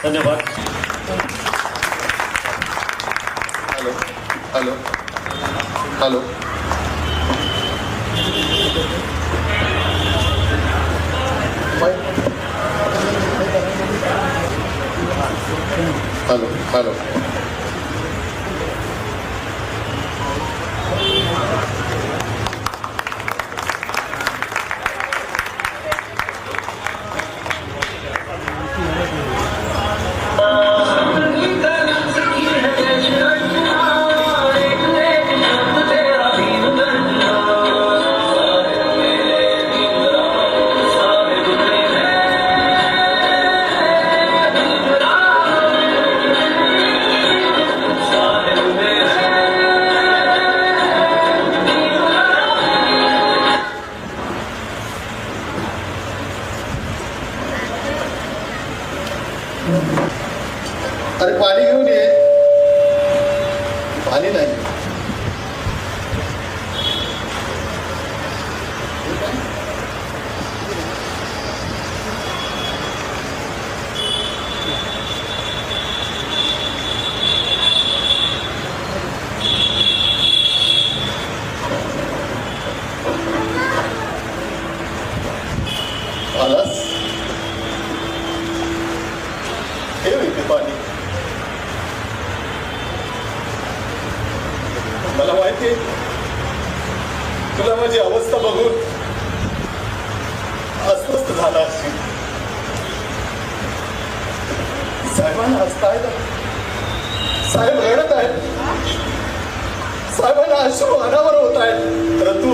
धन्यवाद. Hello hello hello hello hello अरे पाणी घेऊन ये. पाणी नाही. आलास? ठेव इथे पाणी. मला माहिती तुला माझी अवस्था बघून अस्वस्थ झाला असशील. साहेबांना हसतायत, साहेब रडत आहेत, साहेबांना अश्रू अनावर होत आहेत. परंतु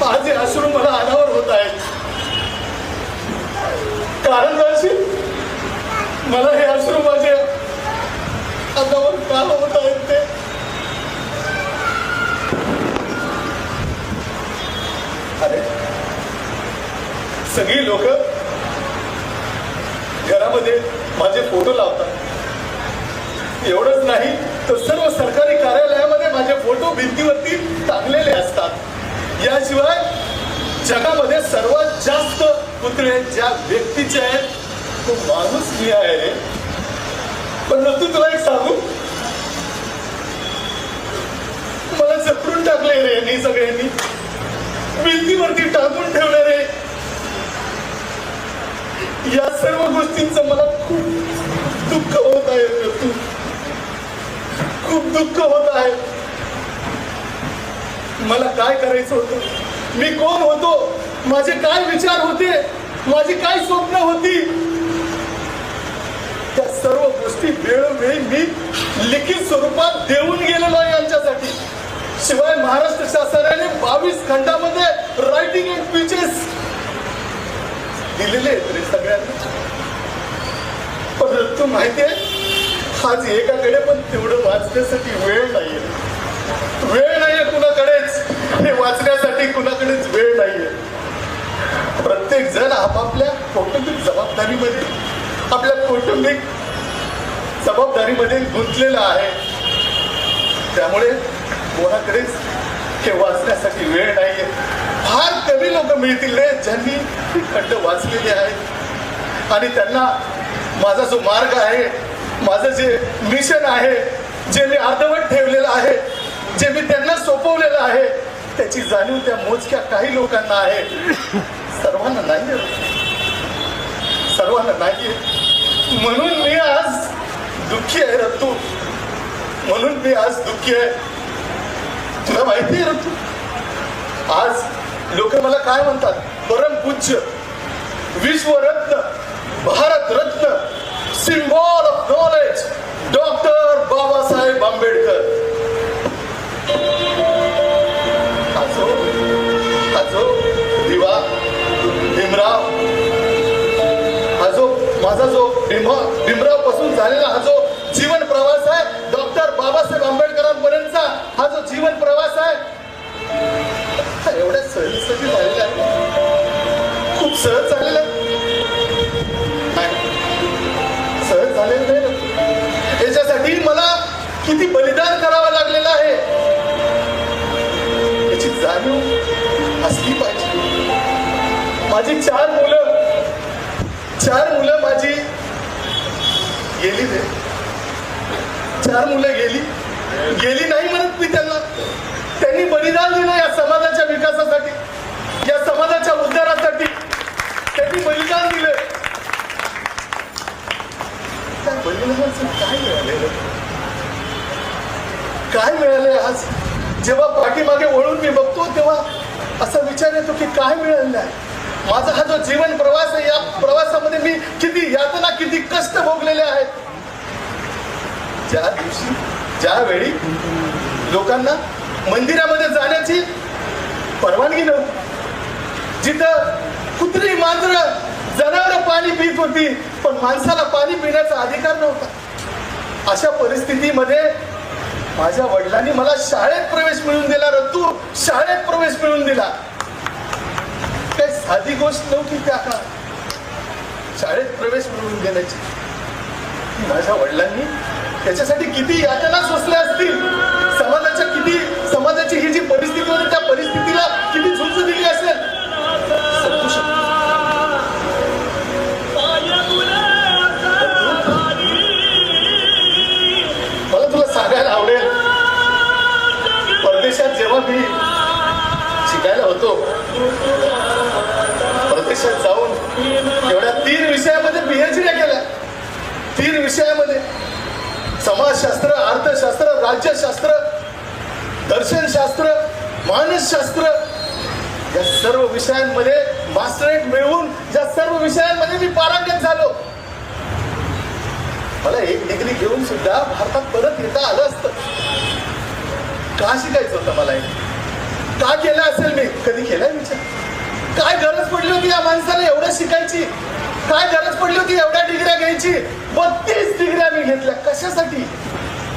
माझे अश्रू मला अनावर होत आहेत. कारण जाशील मला हे अश्रू माझे अनावर का होत आहेत ते. अरे सगळी लोक घरामध्ये माझे फोटो लावतात. एवढंच नाही तर सर्व सरकारी कार्यालयामध्ये माझे फोटो भिंतीवरती टांगलेले असतात. याशिवाय जगामध्ये सर्वात जास्त पुतळे ज्या व्यक्तीचे आहेत तो माणूस मी आहे रे. पण तू तुला एक सांगू, मला जपडून टाकले रे यांनी सगळ्यांनी, भिंतीवरती टाकून ठेवले रे. या सर्व गोष्टींचं मला खूप दुःख होत आहे रे. खूप दुःख होत आहे. मला काय करायचं होतं, मी कोण होतो, माझे काय विचार होते, माझी काय स्वप्न होती, त्या सर्व गोष्टी वेळोवेळी मी लिखित स्वरूपात देऊन गेलेलो आहे यांच्यासाठी. शिवाय महाराष्ट्र शासनाने 22 खंडामध्ये रायटिंग अँड स्पीचेस दिलेले आहेत रे सगळ्यांना. परंतु माहितीये आज एकाकडे पण तेवढं वाचण्यासाठी वेळ नाहीये. वेळ नाहीये कुणाकडेच. हे वाचण्यासाठी कुणाकडेच वेळ नाहीये. प्रत्येक जण आपापल्या कौटुंबिक जबाबदारीमध्ये, आपल्या कौटुंबिक जबाबदारीमध्ये गुंतलेला आहे. त्यामुळे कोणाकडेच हे वाचण्यासाठी वेळ नाहीये. फार कमी लोक मिळतील रे ज्यांनी ही खंड वाचलेली आहेत आणि त्यांना माझा जो मार्ग आहे, माझं जे मिशन आहे, जे मी अर्धवट ठेवलेलं आहे, जे मी त्यांना सोपवलेलं आहे, त्याची जाणीव त्या मोजक्या काही लोकांना आहे. सर्वांना नाहीये, सर्वांना नाहीये. म्हणून मी आज दुःखी आहे रत्तू. म्हणून मी आज दुःखी आहे. तुला माहिती आहे रत्तू, आज लोक मला काय म्हणतात, परमपूज्य, विश्वरत्न, भारतरत्न, symbol of knowledge, doctor Babasaheb Ambedkar. हा जो दिवा, भीमराव, हा जो माझा जो भीमराव पासून झालेला हा जो जीवन प्रवास आहे, डॉक्टर बाबासाहेब आंबेडकरांपर्यंतचा हा जो जीवन प्रवास आहे, एवढ्या सहज झालेला आहे. खूप सहज झालेला आहे. सहज झालेलं नाही. याच्यासाठी मला किती बलिदान करावं लागलेलं आहे याची जाणीव असली पाहिजे. माझी चार मुलं माझी गेली रे, 4 मुलं गेली. गेली नाही म्हणत मी त्यांना. त्यांनी बलिदान दिलं या समाजाच्या विकासासाठी, या समाजाच्या उद्धारासाठी त्यांनी बलिदान दिलं. त्या बलिदानाचं काय मिळालेलं, काय मिळालंय आज? जेव्हा पाठीमागे वळून मी बघतो तेव्हा असा विचार येतो की काय मिळालेलं आहे. माझा हा जो जीवन प्रवास आहे, या प्रवासामध्ये मी किती यातना, किती कष्ट भोगलेले आहेत. ज्या दिवशी, ज्यावेळी लोकांना मंदिरामध्ये जाण्याची परवानगी नव्हती, जिथं कुत्री, मांजर, जनावर पाणी पित होती पण माणसाला पाणी पिण्याचा अधिकार नव्हता, अशा परिस्थितीमध्ये माझ्या वडिलांनी मला शाळेत प्रवेश मिळवून दिला. रत्तू, शाळेत प्रवेश मिळवून दिला. काही साधी गोष्ट नव्हती त्या काळात शाळेत प्रवेश मिळवून देण्याची. माझ्या वडिलांनी त्याच्यासाठी किती यातना सोसल्या असतील, समाजाची ही जी परिस्थिती होती त्या परिस्थितीला किती झुंज दिली असेल, समजू शकतो. मला तुला सांगायला आवडेल, परदेशात जेव्हा मी शिकायला होतो, परदेशात जाऊन एवढ्या 3 विषयामध्ये PhD केल्या. 3 विषयामध्ये समाजशास्त्र, अर्थशास्त्र, राज्यशास्त्र, दर्शनशास्त्र, मानसशास्त्र, या सर्व विषयांमध्ये मास्टरेट मिळवून या सर्व विषयांमध्ये मी पारंगत झालो. मला 1 डिग्री घेऊन सुद्धा भारतात परत येता आलं असतं. का शिकायचं होतं मला? का केलं असेल मी? कधी केलाय विचार? काय गरज पडली होती या माणसाला एवढं शिकायची? काय गरज पडली होती एवढ्या डिग्र्या घ्यायची? 32 डिग्र्या मी घेतल्या. कशासाठी?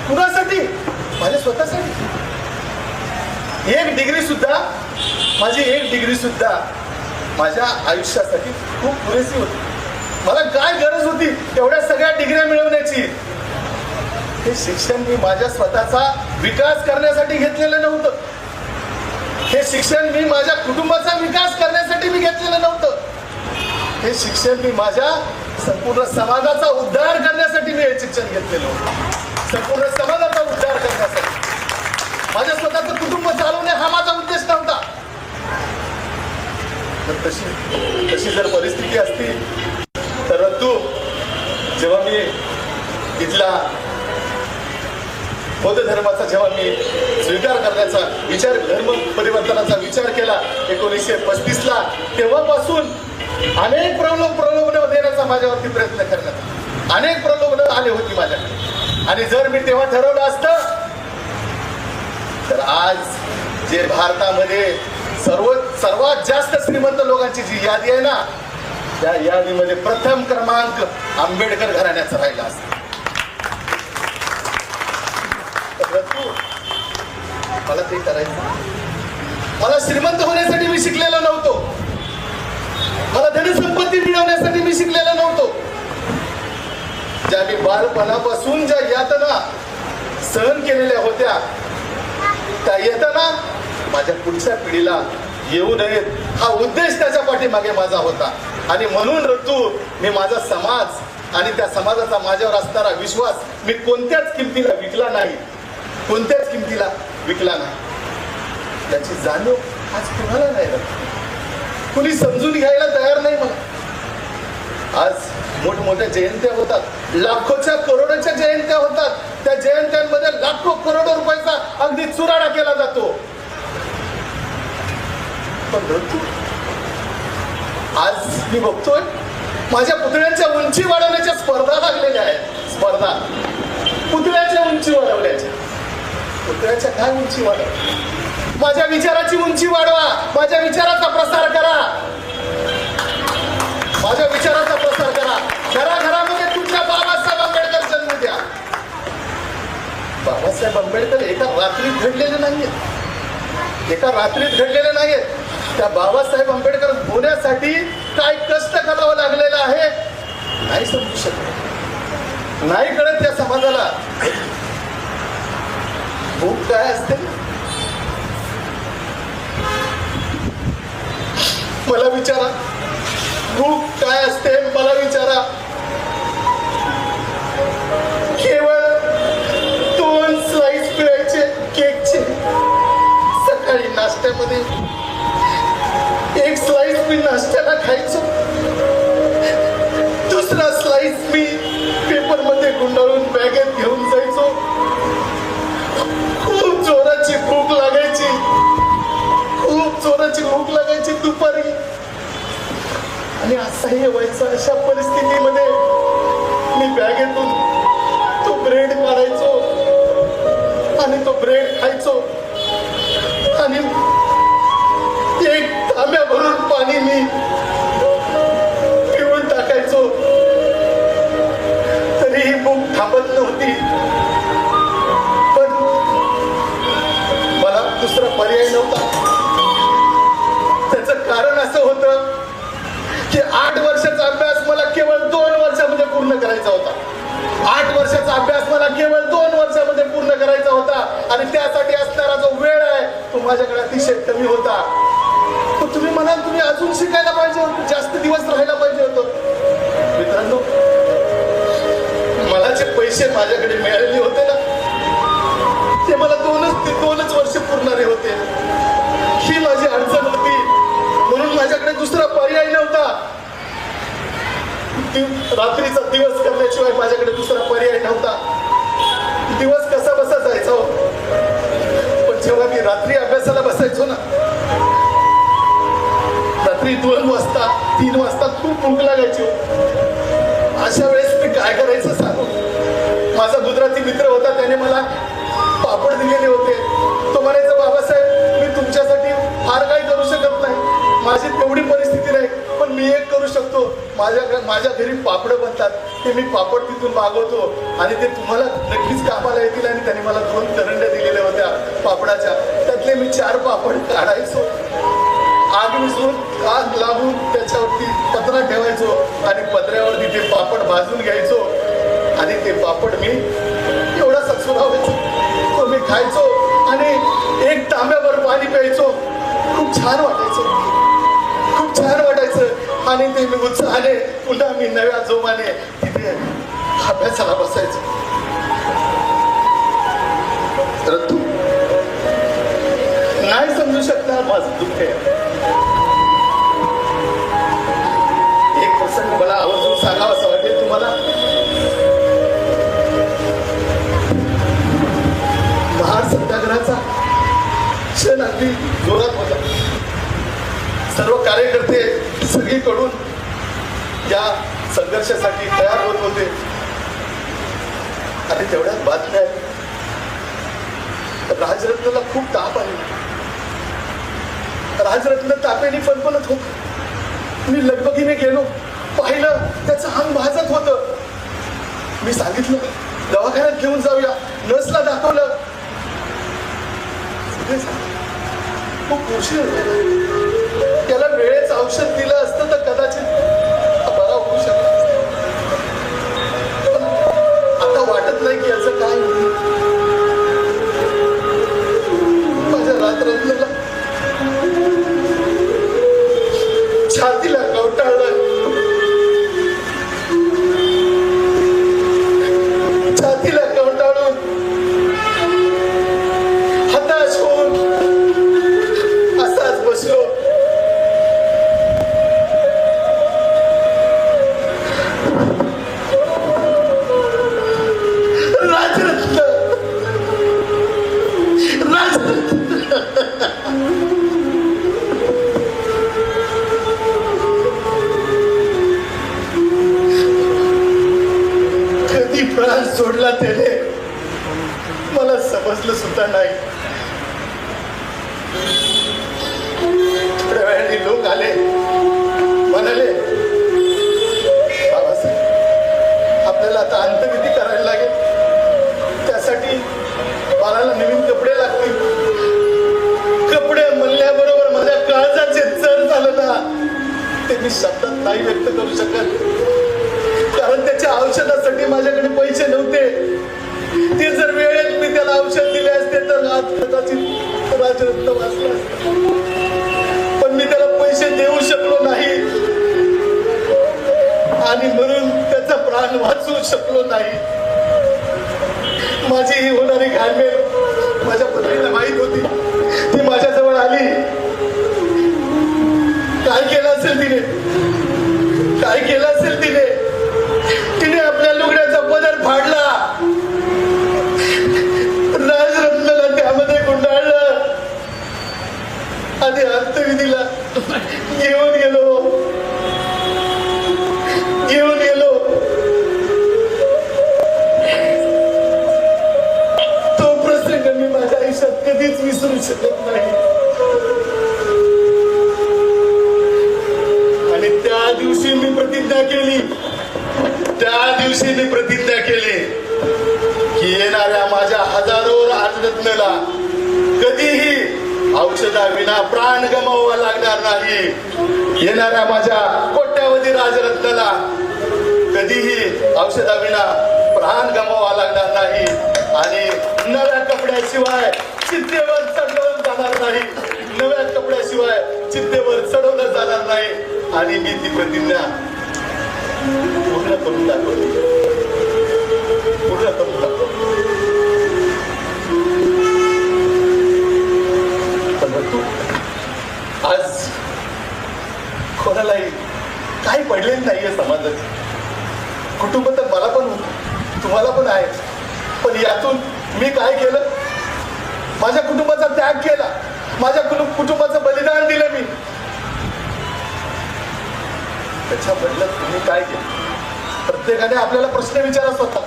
कुणासाठी? माझ्या स्वतःसाठी. 1 डिग्री सुद्धा, माझी 1 डिग्री सुद्धा माझ्या आयुष्यासाठी खूप पुरेसी होती. मला काय गरज होती एवढ्या सगळ्या डिग्र्या मिळवण्याची? हे शिक्षण मी माझ्या स्वतःचा विकास करण्यासाठी घेतलेलं नव्हतं. हे शिक्षण मी माझ्या कुटुंबाचा विकास करण्यासाठी मी घेतलेलं नव्हतं. हे शिक्षण मी माझ्या संपूर्ण समाजाचा उद्धार करण्यासाठी मी हे शिक्षण घेतलेलं होतं. संपूर्ण समाजाचा उद्धार करण्यासाठी. माझ्या स्वतःचं कुटुंब चालवणे हा माझा उद्देश नव्हता. तर तशी जर परिस्थिती असती तर तू, जेव्हा मी इथला बौद्ध धर्माचा जेव्हा मी स्वीकार करण्याचा विचार, धर्म परिवर्तनाचा विचार केला 1935ला, तेव्हापासून अनेक प्रलोभनं देण्याचा माझ्यावरती प्रयत्न करण्यात, अनेक प्रलोभनं आले होती माझ्याकडे. आणि जर मी तेव्हा ठरवलं असतं तर आज जे भारतामध्ये सर्वात जास्त श्रीमंत लोकांची जी यादी आहे ना, त्या यादीमध्ये प्रथम क्रमांक आंबेडकर घराण्याचा राहिला असता. मला ते करायचं. मला श्रीमंत होण्यासाठी मी शिकलेलो नव्हतो. मला धनसंपत्ती मिळवण्यासाठी मी शिकलेलो नव्हतो. ज्या मी बालपणापासून ज्या यातना सहन केलेल्या होत्या, त्या यातना माझ्या पुढच्या पिढीला येऊ नयेत हा उद्देश त्याच्या पाठीमागे माझा होता. आणि म्हणून ऋतू, मी माझा समाज आणि त्या समाजाचा माझ्यावर असणारा विश्वास मी कोणत्याच किमतीला विकला नाही. कोणत्याच किमतीला विकला नाही. याची जाणीव आज कुणाला नाही राहत. कुणी समजून घ्यायला तयार नाही. मला आज मोठमोठ्या जयंत्या होतात, लाखोच्या करोडोच्या जयंत्या होतात. त्या जयंत्यांमध्ये लाखो करोडो रुपयाचा अगदी चुराडा केला जातो. पण आज मी बघतोय माझ्या पुतळ्यांच्या उंची वाढवण्याच्या स्पर्धा लागलेल्या आहेत. स्पर्धा पुतळ्याच्या उंची वाढवण्याच्या. पुतळ्याच्या काय उंची वाढव? माझ्या विचाराची उंची वाढवा. माझ्या विचाराचा प्रसार करा. माझ्या विचाराचा प्रसार करा. घराघरामध्ये तुमच्या बाबासाहेब आंबेडकर जन्म द्या. बाबासाहेब आंबेडकर एका रात्रीत घडलेले नाहीयेत. एका रात्रीत घडलेले नाहीयेत. त्या बाबासाहेब आंबेडकर होण्यासाठी काय कष्ट करावं लागलेलं आहे नाही समजू शकत. नाही कळत त्या समाजाला भूक काय असते. मला विचारा, भूक काय असते मला विचारा. असहाय्य व्हायचं. अशा परिस्थितीमध्ये मी बॅगेतून तो ब्रेड काढायचो आणि तो ब्रेड खायचो आणि एक तांब्या भरून पाणी मी पिऊन टाकायचो. तरीही भूक थांबत नव्हती. पण मला दुसरा पर्याय नव्हता. त्याचं कारण असं होतं की 8 वर्षाचा अभ्यास मला केवळ 2 वर्षामध्ये पूर्ण करायचा होता. 8 वर्षाचा अभ्यास मला केवळ 2 वर्षामध्ये पूर्ण करायचा होता आणि त्यासाठी असणारा जो वेळ आहे तो माझ्याकडे अतिशय कमी होता. तर तुम्ही म्हणाल तुम्ही अजून शिकायला पाहिजे होतं, जास्त दिवस राहायला पाहिजे होतं. मित्रांनो, मला जे पैसे माझ्याकडे मिळालेले होते ना ते मला 2च वर्ष पुरणारे होते. ही माझी अडचण होती. म्हणून माझ्याकडे दुसरा पर्याय नव्हता. रात्रीचा दिवस करण्याशिवाय माझ्याकडे दुसरा पर्याय नव्हता. दिवस कसा बसा जायचा हो. पण जेव्हा मी रात्री अभ्यासाला बसायचो ना, रात्री 2 वाजता 3 वाजता खूप भूक लागायची. अशा वेळेस मी काय करायचं सांगू. माझा गुजराती मित्र होता, त्याने मला पापड दिलेले होते. तो म्हणायचा, बाबासाहेब मी तुमच्यासाठी फार काही करू शकत नाही, माझी तेवढी परिस्थिती नाही, पण मी एक करू शकतो. माझ्या घरी पापड बनतात, ते मी पापड तिथून मागवतो आणि ते तुम्हाला नक्कीच कामाला येतील. आणि त्यांनी मला 2 करंड्या दिलेल्या होत्या पापडाच्या. त्यातले मी 4 पापड काढायचो, आग विसरून आग लावून त्याच्यावरती पत्रा ठेवायचो आणि पत्र्यावरती ते पापड भाजून घ्यायचो आणि ते पापड मी एवढा सचुरा व्हायचो, तो मी खायचो आणि 1 तांब्याभर पाणी प्यायचो. खूप छान वाटायचं, खूप छान वाटायचं. आणि ते मी उत्साहाने पुन्हा मी नव्या जोमाने तिथे अभ्यासाला बसायचो. तर तू नाही समजू शकणार माझं दुःख आहे. एक प्रसंग मला आवर्जून सांगावा असं वाटेल तुम्हाला. महार सत्याग्रहाचा क्षण अगदी जोरात होता. सर्व कार्यकर्ते सगळीकडून या संघर्षासाठी तयार होत होते आणि तेवढ्यात बातम्या राजरत्नला खूप ताप आली. राजरत्न तापेने फणफणत होत. मी लगबगीने गेलो, पाहिलं त्याचं अंग भाजत होतं. मी सांगितलं दवाखान्यात घेऊन जाऊया, नर्सला दाखवलं. खूप उशीर झाला. त्याला वेळेच औषध दिलं असतं तर कदाचित बरा होऊ शकला. आता वाटत नाही की याचं काय होईल. माझ्या राजरत्नला छातीला कवटाळलं, छातीला कवटाळून हताश होऊन असाच बसलो. राजरत्न कधी प्राण सोडला त्याने मला समजलं सुद्धा नाही. थोड्या वेळाने लोक आले, म्हणाले बाबासाहेब आपल्याला आता अंत्यविधी करायला लागेल, त्यासाठी बाळाला नवीन कपडे लागतील. कपडे म्हणल्याबरोबर माझ्या काळजाचे चर झालं ना, ते मी शब्दात नाही व्यक्त करू शकत. कारण त्याच्या औषधासाठी माझ्याकडे पैसे नव्हते. ते जर वेळेत मी त्याला औषध दिले असते तर आज कदाचित राजरत्न वाचला असता. पण मी त्याला पैसे देऊ शकलो नाही आणि म्हणून त्याचा प्राण वाचवू शकलो नाही. माझी ही होणारी घालमेल माझ्या पत्नीला माहित होती. ती माझ्याजवळ आली. काय केलं असेल तिने, काय केलं असेल तिने. तिने आपल्या लुगड्याचा पदर फाडला, राजरत्नाला त्यामध्ये गुंडाळलं आणि अंत्यविधीला घेऊन गेलो. दिवशी मी प्रतिज्ञा केली की येणाऱ्या माझ्या हजारो राजरत्नला कधीही औषधाविना प्राण गमावा लागणार नाही. येणाऱ्या माझ्या कोट्यावधी राजरत्नाला कधीही औषधाविना प्राण गमावा लागणार नाही आणि नव्या कपड्याशिवाय चित्तेवर चढवलं जाणार नाही. नव्या कपड्याशिवाय चित्तेवर चढवलं जाणार नाही. आणि मी ती प्रतिज्ञा पूर्ण करून दाखवली. पूर्ण करून दाखवली. परंतु आज कोणालाही काही पडलेलं नाहीये समाजात. कुटुंब तर मला पण होतं, तुम्हाला पण आहे. पण यातून मी काय केलं? माझ्या कुटुंबाचा त्याग केला. माझ्या कुटुंबाचं बलिदान दिलं मी. त्याच्या बदल्यात तुम्ही काय केलं? प्रत्येकाने आपल्याला प्रश्न विचारा स्वतः.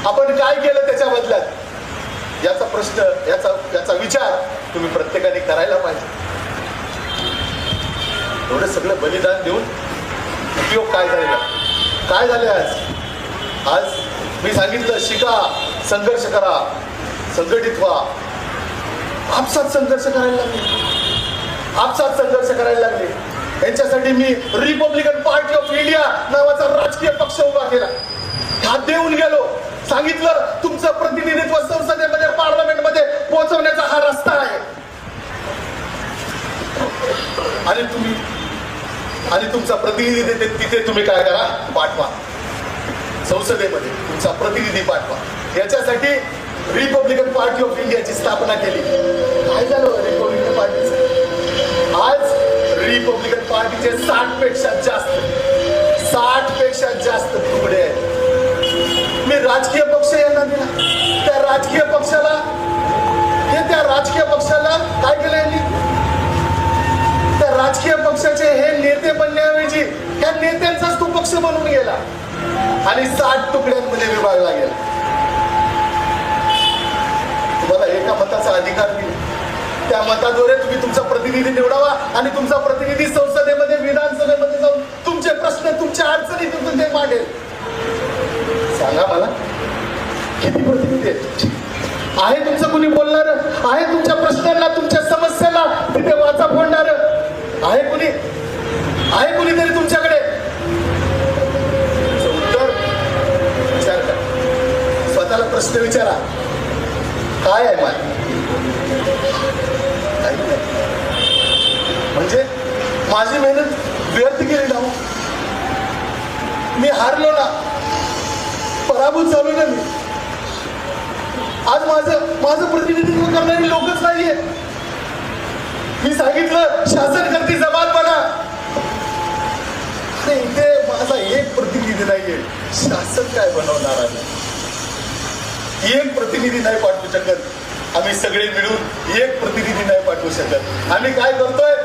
आपण काय केलं त्याच्या बदल्यात? याचा प्रश्न, याचा विचार तुम्ही प्रत्येकाने करायला पाहिजे. एवढं सगळं बलिदान देऊन उपयोग काय झालेला? काय झाले आज मी सांगितलं, शिका, संघर्ष करा, संघटित व्हा. आपसात संघर्ष करायला लागले. आपसात संघर्ष करायला लागले. यांच्यासाठी मी रिपब्लिकन पार्टी ऑफ इंडिया नावाचा राजकीय पक्ष उभा केला. हात देऊन गेलो. सांगितलं तुमचं प्रतिनिधित्व संसदेमध्ये, पार्लमेंटमध्ये पोहोचवण्याचा हा रस्ता आहे. आणि तुमचा प्रतिनिधी तिथे तुम्ही काय करा? पाठवा. संसदेमध्ये तुमचा प्रतिनिधी पाठवा. याच्यासाठी रिपब्लिकन पार्टी ऑफ इंडियाची स्थापना केली. काय झालं रिपब्लिकन पार्टीचं? आज रिपब्लिकन पार्टीचे 60 पेक्षा जास्त तुकडे आहेत. मी राजकीय पक्ष यांना दिला. त्या राजकीय पक्षाला काय केलं यांनी? त्या राजकीय पक्षाचे हे नेते बनण्याऐवजी त्या नेत्यांचाच तो पक्ष बनून गेला आणि 60 तुकड्यांमध्ये विभागला गेला. तुम्हाला एका मताचा अधिकार दिला. त्या मताद्वारे तुम्ही तुमचा प्रतिनिधी निवडावा आणि तुमचा प्रतिनिधी संसदेमध्ये, विधानसभेमध्ये जाऊन तुमचे प्रश्न, तुमच्या अडचणी तुमचे ते मांडेल. सांगा मला, किती प्रतिनिधी आहे तुमचं? कुणी बोलणार आहे? तुमच्या प्रश्नांना, तुमच्या समस्याला तिथे वाचा फोडणार आहे? कुणी तरी तुमच्याकडे? उत्तर विचार करा. स्वतःला प्रश्न विचारा, काय आहे मला? म्हणजे माझी मेहनत व्यर्थ गेली ना? मी हारलो ना? पराभूत झालो ना मी? आज माझं प्रतिनिधित्व करणारी लोकच नाहीये. मी सांगितलं शासन करती जबाब बना. इथे माझा एक प्रतिनिधी नाहीये. शासन काय बनवणार आहे? एक प्रतिनिधी नाही पाठवू शकत. आम्ही सगळे मिळून एक प्रतिनिधी नाही पाठवू शकत. आम्ही काय करतोय?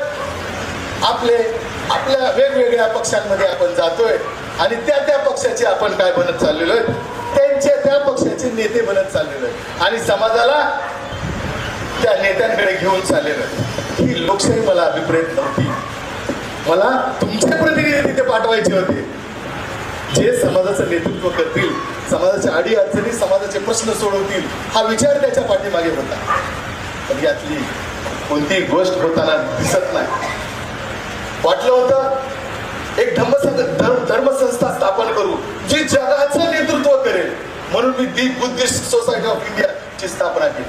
आपल्या वेगवेगळ्या पक्षांमध्ये आपण जातोय आणि त्या पक्षाचे आपण काय बनत चाललेलो आहे? त्या पक्षाचे नेते बनत चाललेलो आहे आणि समाजाला त्या नेत्यांकडे घेऊन चाललेलो आहे. ही लोकशाही मला अभिप्रेत नव्हती. मला तुमचे प्रतिनिधी तिथे पाठवायचे होते, जे समाजाचं नेतृत्व करतील, समाजाच्या अडी अडचणी, समाजाचे प्रश्न सोडवतील. हा विचार त्याच्या पाठीमागे होता. पण यातली कोणतीही गोष्ट होताना दिसत नाही. वाटलं होतं एक धर्मसंस्था स्थापन करू जी जगाचं नेतृत्व करेल. म्हणून मी the Buddhist society of India ची स्थापना केली.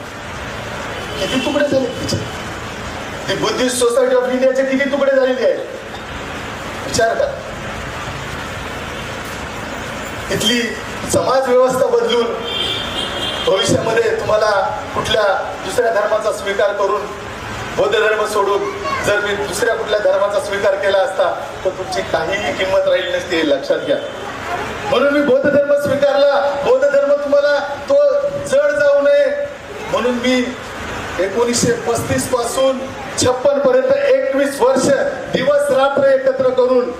किती तुकडे झाले तिचे? दी बुद्धिस्ट सोसायटी ऑफ इंडियाचे किती तुकडे झालेले आहेत? विचार करा. इथली समाज व्यवस्था बदलून भविष्यामध्ये तुम्हाला कुठल्या दुसऱ्या धर्माचा स्वीकार करून, बौद्ध धर्म सोडून जर मी दुसऱ्या कुठल्या धर्माचा स्वीकार केला असता तर तुमची काहीही किंमत राहिली नसती, हे लक्षात घ्या. म्हणून मी बौद्ध धर्म स्वीकारला. बौद्ध धर्म तुम्हाला तो जड जाऊ नये म्हणून मी 1935 पासून 56 पर्यंत 21 वर्ष दिवस रात्र एकत्र करून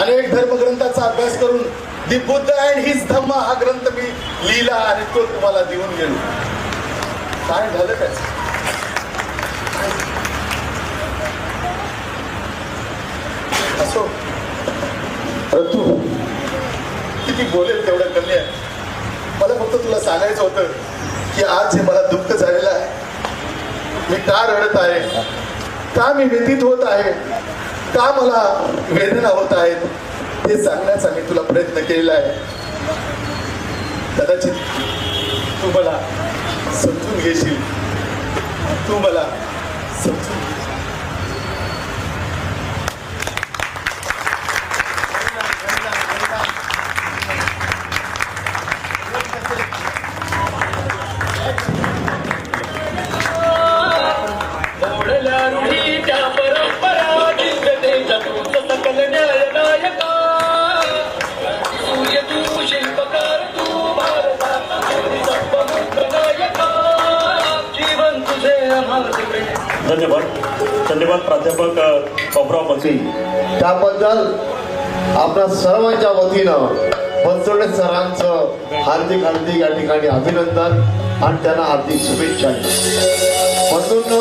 अनेक धर्मग्रंथाचा अभ्यास करून दी बुद्ध अँड हिज धम्म हा ग्रंथ मी लिहिला आणि तो तुम्हाला देऊन गेलो. काय झालं त्याचं? असो, परंतु किती बोलेल तेवढं कमी आहे. मला फक्त तुला सांगायचं होतं की आज हे मला दुःख झालेलं आहे. मी का रडत आहे, का मी व्यतीत होत आहे, का मला वेदना होत आहेत, हे सांगण्याचा मी तुला प्रयत्न केलेला आहे. कदाचित तू मला समजून घेशील, तू मला समजून घेशील. धन्यवाद. धन्यवाद प्राध्यापक बाबुराव मते. त्याबद्दल आपल्या सर्वांच्या वतीनं बनसोडे सरांचं हार्दिक हार्दिक या ठिकाणी अभिनंदन आणि त्यांना हार्दिक शुभेच्छा. बंधूंनो